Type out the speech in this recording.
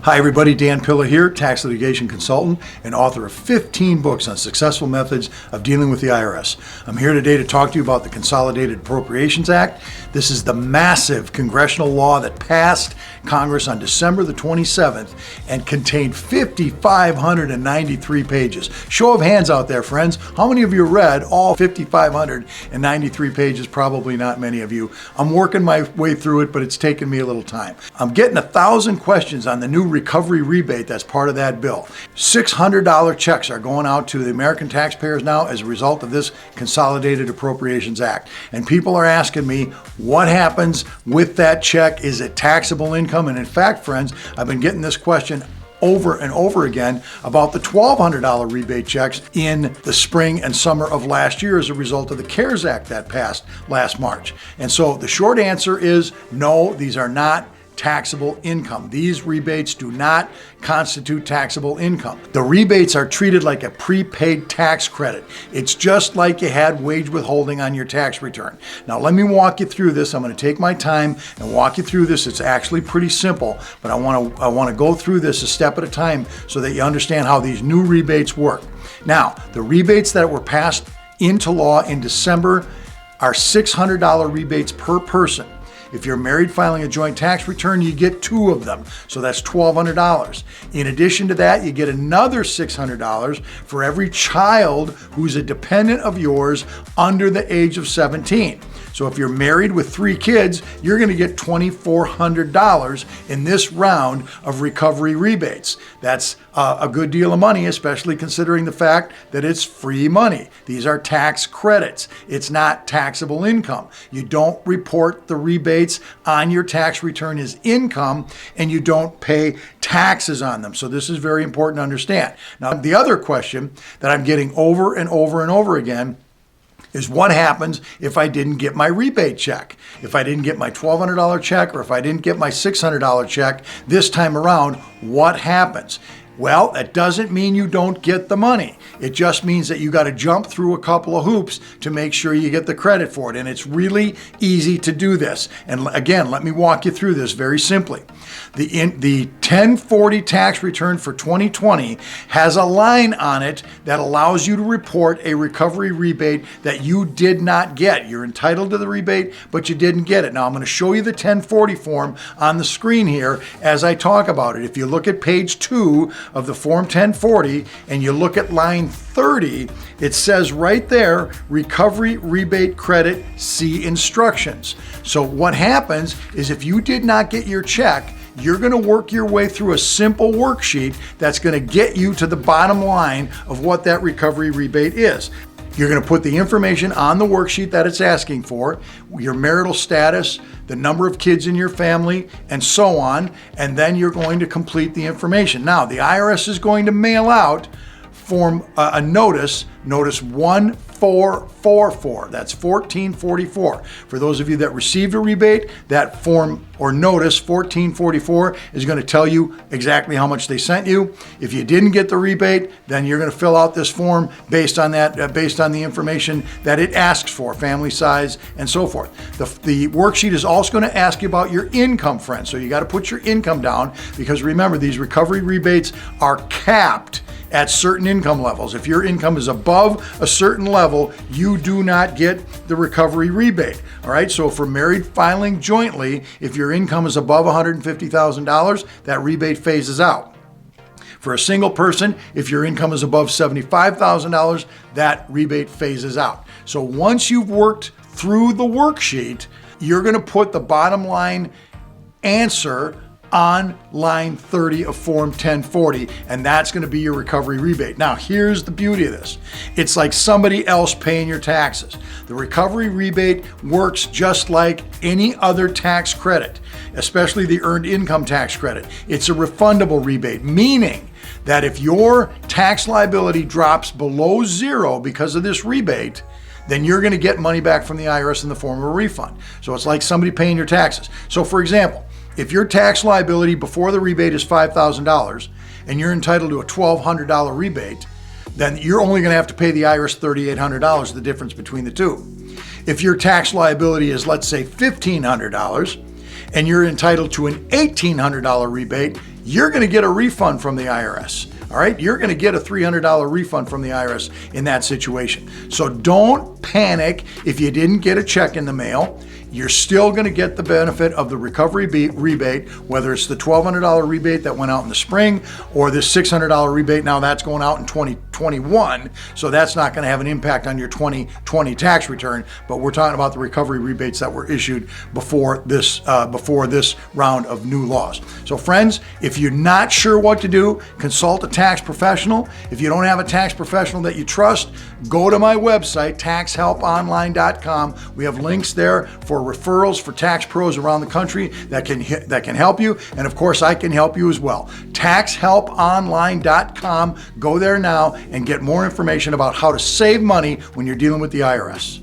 Hi everybody, Dan Pilla here, tax litigation consultant and author of 15 books on successful methods of dealing with the IRS. I'm here today to talk to you about the Consolidated Appropriations Act. This is the massive congressional law that passed Congress on December the 27th and contained 5,593 pages. Show of hands out there, friends. How many of you read all 5,593 pages? Probably not many of you. I'm working my way through it, but it's taken me a little time. I'm getting 1,000 questions on the new recovery rebate that's part of that bill. $600 checks are going out to the American taxpayers now as a result of this Consolidated Appropriations Act. And people are asking me, what happens with that check? Is it taxable income? And in fact, friends, I've been getting this question over and over again about the $1,200 rebate checks in the spring and summer of last year as a result of the CARES Act that passed last March. And so the short answer is no, these are not taxable income. These rebates do not constitute taxable income. The rebates are treated like a prepaid tax credit. It's just like you had wage withholding on your tax return. Now let me walk you through this. I'm going to take my time and walk you through this. It's actually pretty simple, but I want to go through this a step at a time so that you understand how these new rebates work. Now, the rebates that were passed into law in December are $600 rebates per person. If you're married filing a joint tax return, you get 2 of them. So that's $1,200. In addition to that, you get another $600 for every child who's a dependent of yours under the age of 17. So if you're married with 3 kids, you're going to get $2,400 in this round of recovery rebates. That's a good deal of money, especially considering the fact that it's free money. These are tax credits. It's not taxable income. You don't report the rebates on your tax return as income, and you don't pay taxes on them. So this is very important to understand. Now, the other question that I'm getting over and over and over again is what happens if I didn't get my rebate check? If I didn't get my $1,200 check, or if I didn't get my $600 check this time around, what happens? Well, that doesn't mean you don't get the money. It just means that you got to jump through a couple of hoops to make sure you get the credit for it. And it's really easy to do this. And again, let me walk you through this very simply. The 1040 tax return for 2020 has a line on it that allows you to report a recovery rebate that you did not get. You're entitled to the rebate, but you didn't get it. Now, I'm going to show you the 1040 form on the screen here as I talk about it. If you look at page 2 of the Form 1040 and you look at line 30, it says right there, recovery rebate credit, see instructions. So what happens is if you did not get your check, you're going to work your way through a simple worksheet that's going to get you to the bottom line of what that recovery rebate is. You're going to put the information on the worksheet that it's asking for, your marital status, the number of kids in your family, and so on, and then you're going to complete the information. Now, the IRS is going to mail out a notice 1444. That's 1444. For those of you that received a rebate, that form or notice 1444 is going to tell you exactly how much they sent you. If you didn't get the rebate, then you're going to fill out this form based on that, based on the information that it asks for, family size and so forth. The worksheet is also going to ask you about your income, friends. So you got to put your income down because remember, these recovery rebates are capped at certain income levels. If your income is above a certain level, you do not get the recovery rebate. All right, so for married filing jointly, if your income is above $150,000, that rebate phases out. For a single person, if your income is above $75,000, that rebate phases out. So once you've worked through the worksheet, you're going to put the bottom line answer on line 30 of Form 1040, and that's going to be your recovery rebate. Now, here's the beauty of this. It's like somebody else paying your taxes. The recovery rebate works just like any other tax credit, especially the earned income tax credit. It's a refundable rebate, meaning that if your tax liability drops below 0 because of this rebate, then you're going to get money back from the IRS in the form of a refund. So it's like somebody paying your taxes. So for example, if your tax liability before the rebate is $5,000 and you're entitled to a $1,200 rebate, then you're only going to have to pay the IRS $3,800, the difference between the two. If your tax liability is, let's say, $1,500 and you're entitled to an $1,800 rebate, you're going to get a refund from the IRS. All right, you're going to get a $300 refund from the IRS in that situation. So don't panic if you didn't get a check in the mail. You're still going to get the benefit of the recovery rebate, whether it's the $1,200 rebate that went out in the spring or this $600 rebate. Now that's going out in 2021, so that's not going to have an impact on your 2020 tax return. But we're talking about the recovery rebates that were issued before this round of new laws. So friends, if you're not sure what to do, consult a tax professional. If you don't have a tax professional that you trust, go to my website, TaxHelpOnline.com. We have links there for referrals for tax pros around the country that can help you, and of course I can help you as well. TaxHelpOnline.com. Go there now and get more information about how to save money when you're dealing with the IRS.